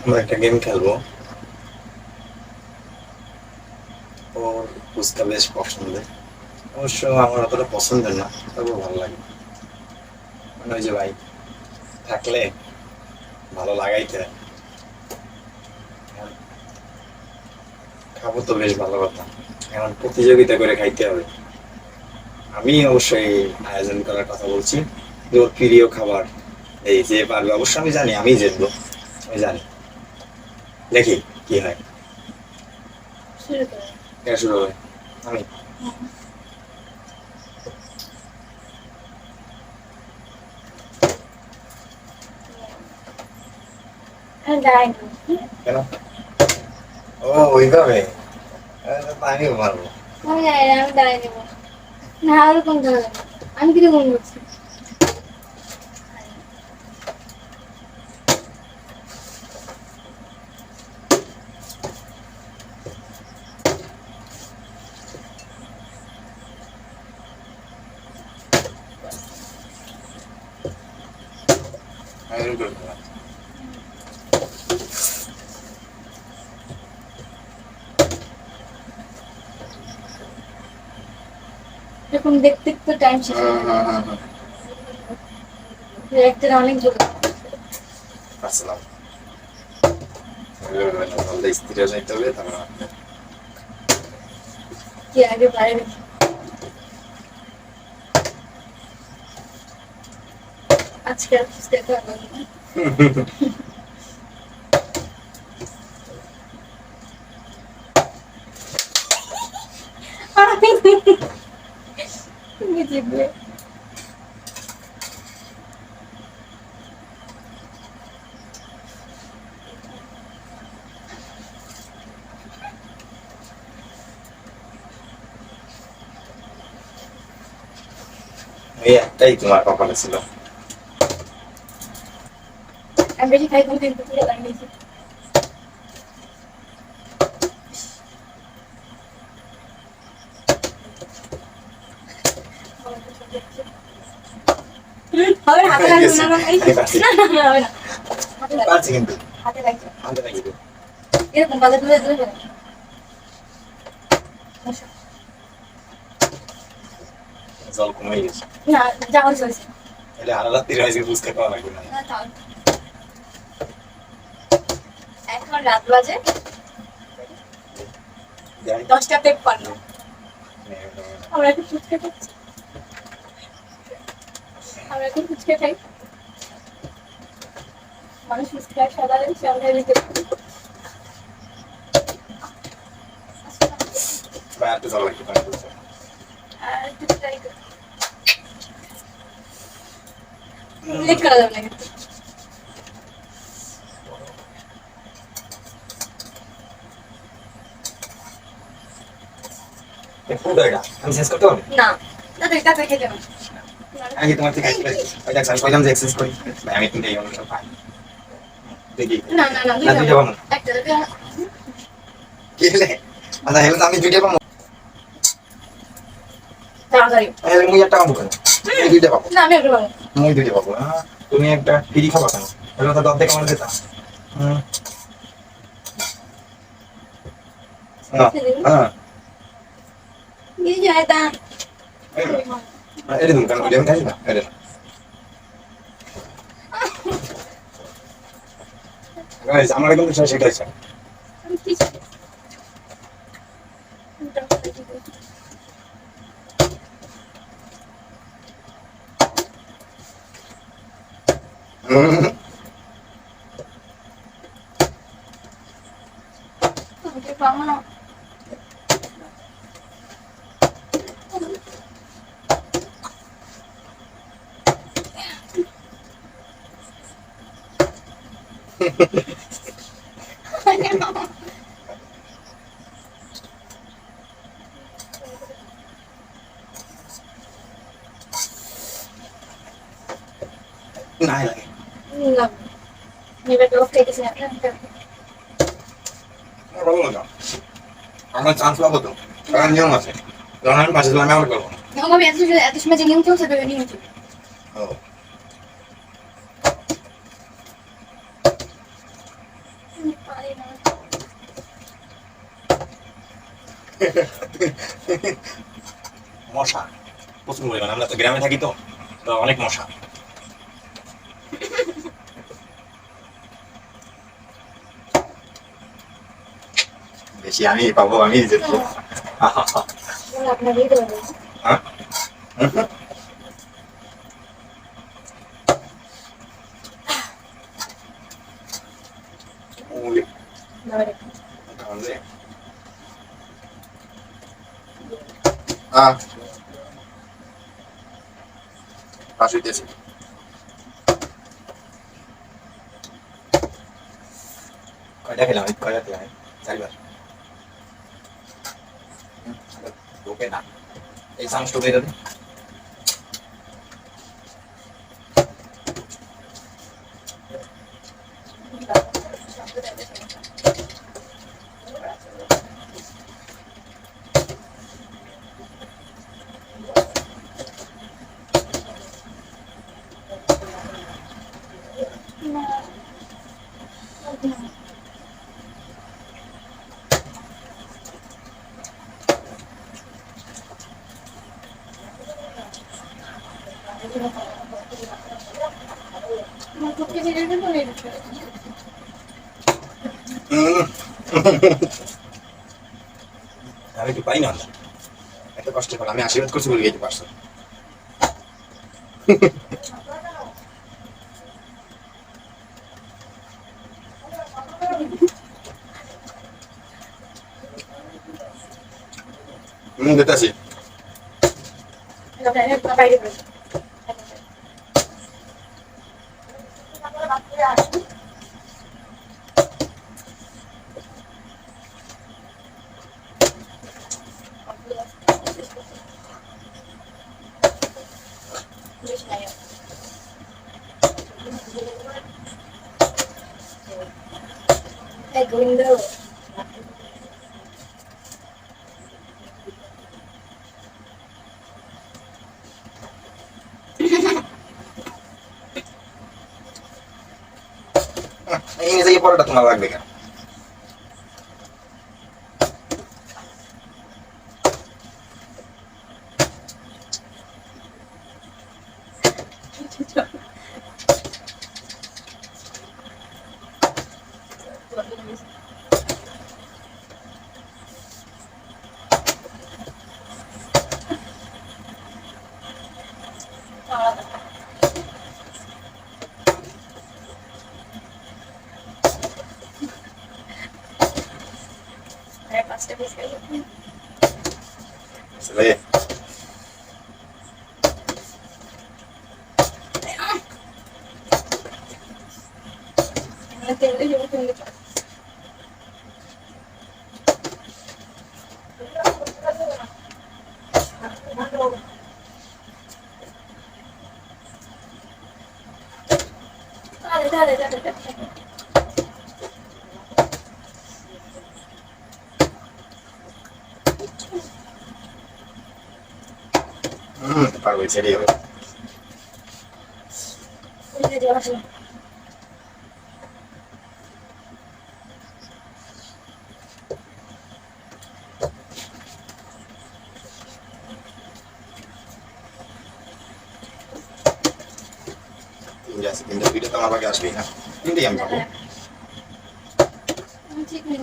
আমরা একটা গেম খেলবো। ওর ফুচকা বেশ পছন্দের, অবশ্য আমার অতটা পছন্দের না, তবুও ভালো লাগে। মানে ওই যে ভাই, থাকলে ভালো লাগাইতে হয়। খাবো তো বেশ ভালো কথা, এখন প্রতিযোগিতা করে খাইতে হবে। আমি অবশ্যই আয়োজন করার কথা বলছি, যে ওর প্রিয় খাবার এই যে পারবে, অবশ্য আমি জানি আমি জিতবো, আমি জানি। দেখি কি হয়। কে শুরু হবে? আমি। কেন? ও ওইভাবে, আমিও পারবো। আমি জানি না, আমি দাঁড়াই নেবো না, ওরকম ধরনের আমি কিরকম করছি। আমি এরকম করে খেলাম। এরকম দেখতে দেখতে টাইম শেষ হয়ে যাবে। একটা অনেক জোর আসসালাম। স্ত্রী যাইতে হবে, তারপর কি আগে বাইরে আজকে আর বুঝতে পারলাম না। তুমি জিতবে। এই একটাই তোমার কপালে ছিল। আমি বেশি খাই বলতে কিন্তু পুরো লাগিয়েছি। হবে না, হাতে লাগবে না, না না হবে না, হাতে লাগবে, পারছি কিন্তু, হাতে লাগবে হাতে লাগবে। এরকম বাজার তুলে তুলে ফেলে। জল কমে গেছে। না যা হয়েছে হয়েছে। তাহলে আর রাত্রি হয়েছে, ফুচকা খাওয়া লাগবে না। না, তাও। এখন রাত বাজে যাই। 10টা 53। আমরা এখন ফুচকা খাচ্ছি, আমরা এখন ফুচকা খাই। মানুষ ফুচকা সাধারণ সন্ধ্যার ভিতরে বা একটু জল লাগবে পানি ফুচকা। আর একটু ট্রাই করি। লেট করা যাবে না কিন্তু। একটু দরকার, আমি শেষ করতে হবে। না তাড়াতাড়ি তাড়াতাড়ি খেতে হবে। আমি তোমার থেকে ওই দেখ, আমি কইলাম যে এক্সারসাইজ করি, ভাই আমি কিন্তু এই অনুসারে পাই। দেখি না না না না দুইটা পাবো। একটা দুইটা কি হলে আচ্ছা, হেলে তো আমি দুইটা পাবো। তাড়াতাড়ি। হেলে মুই একটা পাবো কেন? আমি দুইটা পাবো। না আমি একটা পাবো। মুই দুইটা পাবো। তুমি একটা ফ্রি খাবা কেন? হেলে তো অর্ধেক আমার দিতা। হ্যাঁ এই যে এটা এটা তুমি কেন আমি খাই না এটা। গাইস আমার কিন্তু সেটাই চাই। আমি কি ওকে পাবো না। নাই লাগে। না নেবে তো খেতেছি না। আমার ভালো লাগে। আমার চান্স পাবো তো, কারণ নিয়ম আছে। যখন আমি পাশে আমি আবার করবো। আমি এত সময় যে নিয়ম চলছে তো নিয়ম চলছে। ও মশা প্রচুর পরিমাণ, আমরা তো গ্রামে থাকি, তো তো অনেক মশা। বেশি আমি পাবো, আমি জিতবো। আপনাকেই দেবো। হ্যাঁ? ওই, তাহলে পাশ হইতেছে। কয়টা খেলাম, কয়টা খেলাম? 4বার। ঢোকে না এই চামচ, ঢোকে যাবে। আমি একটু পাই না, এত কষ্ট করে আমি আশীর্বাদ করছি বলে গেতে পারছো। দিতেছি। Govindo. এই যে পরোটা তোমার লাগবে কেন? ছেলে Dale, dale, dale. পারবো, ছেড়ে হবে। তিনটে আছে, তিনটে দুইটা তো আমার বাকি আসবেই না, তিনটেই আমি পাবো। ঠিক নেই।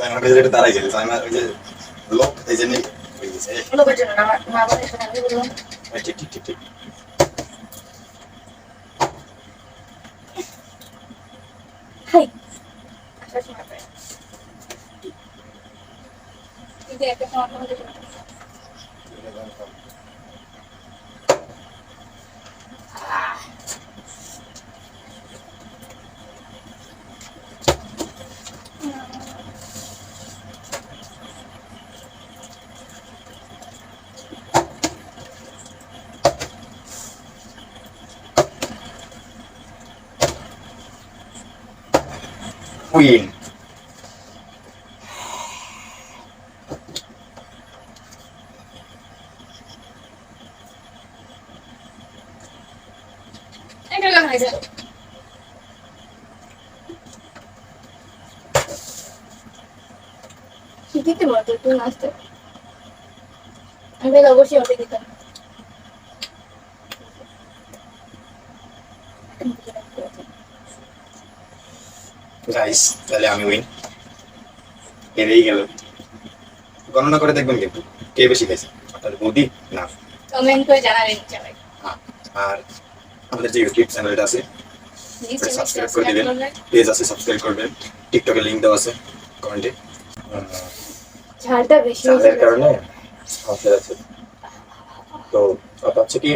আমার কাছে যেটা দাঁড়াই গেছে, আমার ওই যে লোক এই জন্যই হয়ে গেছে। লোকের জন্য না, মা বলে শোনা আমি বললাম। ঠিক ঠিক ঠিক ঠিক। হাই আসার সময় পাই কিন্তু একটা সময় কোনো কিছু কুইন। দিতে পারতো তুমি আসতে, আমি তাহলে অবশ্যই ওটা দিতাম। গাইস তাহলে আমি উইন, হেরেই গেল। গণনা করে দেখবেন কিন্তু কে বেশি খাইছে, আপনাদের বৌদি না। কমেন্ট করে জানাবেন সবাই। হ্যাঁ, আর আমাদের যে ইউটিউব চ্যানেলটা আছে নিশ্চয়ই সাবস্ক্রাইব করে দিবেন, করবেন। পেজ আছে সাবস্ক্রাইব করবেন, টিকটকের লিঙ্ক দেওয়া আছে কমেন্টে। ঝালটা বেশি হয়েছে ঝালের কারণে সমস্যা আছে। তো কথা হচ্ছে কি,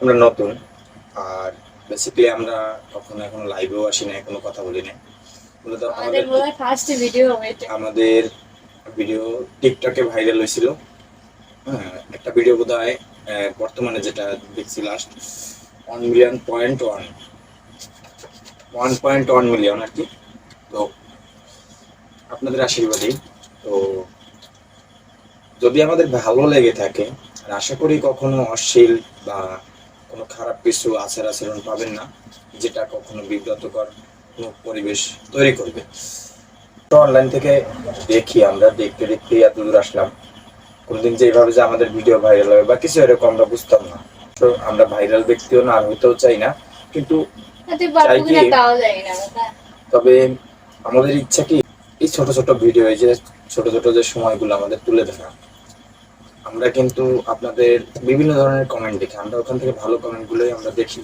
আমরা নতুন, আর বেসিক্যালি আমরা কখনো এখন লাইভেও আসি না, কোনো কথা বলি না। মূলত আমাদের মনে হয় ফার্স্ট ভিডিও হবে এটা। আমাদের ভিডিও টিকটকে ভাইরাল হয়েছিল। হ্যাঁ, একটা ভিডিও বোধ হয় বর্তমানে যেটা দেখছি লাস্ট 1 মিলিয়ন আর কি। তো আপনাদের আশীর্বাদই। তো যদি আমাদের ভালো লেগে থাকে, আর আশা করি কখনো অশ্লীল বা কোনো খারাপ কিছু আচার আচরণ পাবেন না, যেটা কখনো বিব্রতকর কোনো পরিবেশ তৈরি করবে। তো অনলাইন থেকে দেখি, আমরা দেখতে দেখতে এত দূর আসলাম। কোনদিন যে এইভাবে যে আমাদের ভিডিও ভাইরাল হবে বা কিছু এরকম আমরা বুঝতাম না। তো আমরা ভাইরাল ব্যক্তিও না, আর হইতেও চাই না, কিন্তু হতে পারবো চাই কি, কিনা তাও জানি না দাদা। তবে আমাদের ইচ্ছা কি এই ছোট ছোট ভিডিও, এই যে ছোট ছোট যে সময়গুলো আমাদের তুলে ধরা। আমরা কিন্তু আপনাদের বিভিন্ন ধরনের কমেন্ট দেখি, আমরা ওখান থেকে ভালো কমেন্ট গুলোই আমরা দেখি,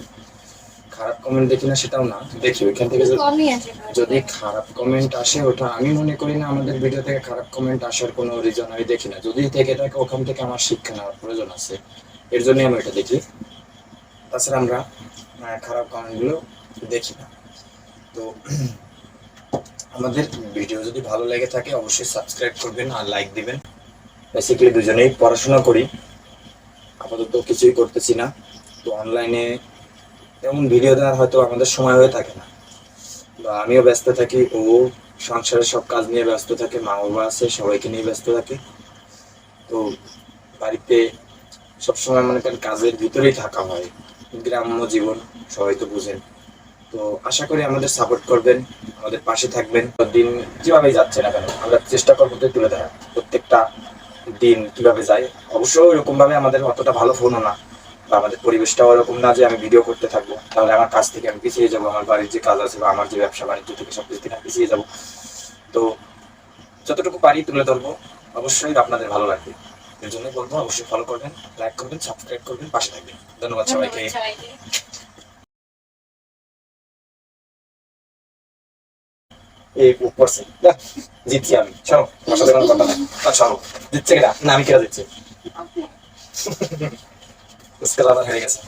খারাপ কমেন্ট দেখি না সেটাও না, দেখি ওইখান থেকে কমই আছে। যদি খারাপ কমেন্ট আসে, ওটা আমি মনে করি না আমাদের ভিডিও থেকে খারাপ কমেন্ট আসার কোনো রিজন আমি দেখি না। যদি থেকে থাকে ওখান থেকে আমার শিক্ষা নেওয়ার প্রয়োজন আছে, এর জন্যই আমি এটা দেখি। তাছাড়া আমরা খারাপ কমেন্টগুলো দেখি না। তো আমাদের ভিডিও যদি ভালো লেগে থাকে অবশ্যই সাবস্ক্রাইব করবেন আর লাইক দিবেন। বেসিক্যালি দুজনেই পড়াশোনা করি, আপাতত কিছুই করতেছি না। তো অনলাইনে তেমন ভিডিও দেওয়ার হয়তো আমাদের সময় হয়ে থাকে না, বা আমিও ব্যস্ত থাকি, ও সংসারের সব কাজ নিয়ে ব্যস্ত থাকে, মা বাবা আছে সবাইকে নিয়ে ব্যস্ত থাকে। তো বাড়িতে সবসময় মনে করেন কাজের ভিতরেই থাকা হয়, গ্রাম্য জীবন সবাই তো বুঝেন। তো আশা করি আমাদের সাপোর্ট করবেন, আমাদের পাশে থাকবেন। দিন কিভাবে যাচ্ছে না কেন আমরা চেষ্টা করবো তো তুলে ধরার, প্রত্যেকটা দিন কিভাবে যায়। অবশ্য এরকম ভাবে আমাদের অতটা ভালো ফোনও না, বা আমাদের পরিবেশটাও এরকম না যে আমি ভিডিও করতে থাকবো, তাহলে আমার কাজ থেকে আমি পিছিয়ে যাবো, আমার বাড়ির যে কাজ আছে বা আমার যে ব্যবসা বাণিজ্য থেকে সবকিছু থেকে আমি পিছিয়ে যাবো। তো যতটুকু পারি তুলে ধরবো, অবশ্যই আপনাদের ভালো লাগবে। এর জন্য বলবো অবশ্যই ফলো করবেন, লাইক করবেন, সাবস্ক্রাইব করবেন, পাশে থাকবেন। ধন্যবাদ সবাইকে। এই করছে জিতছি আমি, চলো আমার সাথে কোনো কথা নাই। চলো জিতছে কিনা, না আমি কেনা জিতছি, উস্কাল আবার হেরে গেছে।